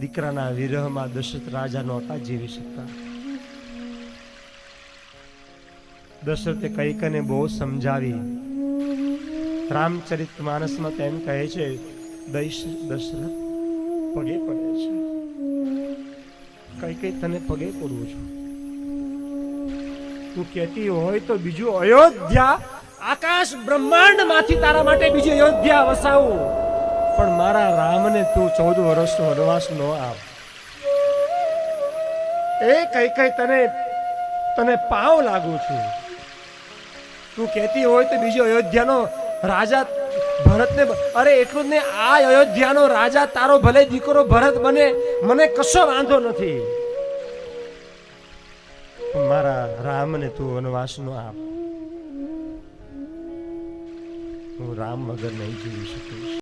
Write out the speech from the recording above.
દીકરાના વિરહમાં દશરથ રાજા નહોતા જીવી શકતા. દશરથે કૈકને બહુ સમજાવી. રામચરિત માનસમાં તેમ કહે છે, દશરથ પગે પડે છે, કઈ તને પગે પડું છું. તું કહેતી હોય તો બીજું અયોધ્યા, આકાશ બ્રહ્માંડ માંથી તારા માટે બીજી અયોધ્યા વસાવું, પણ મારા રામને તું 14 વર્ષનો વનવાસ નો આપ. એ કઈ તને પાવ લાગુ છું. તું કહેતી હોય તો બીજો અયોધ્યાનો રાજા ભરતને, અરે એટલું જ ને, આ અયોધ્યાનો રાજા તારો ભલે દીકરો ભરત બને, મને કશો વાંધો નથી, મારા રામને તું વનવાસ નો આપ. હું રામ વગર નહીં જીવી શકીશ.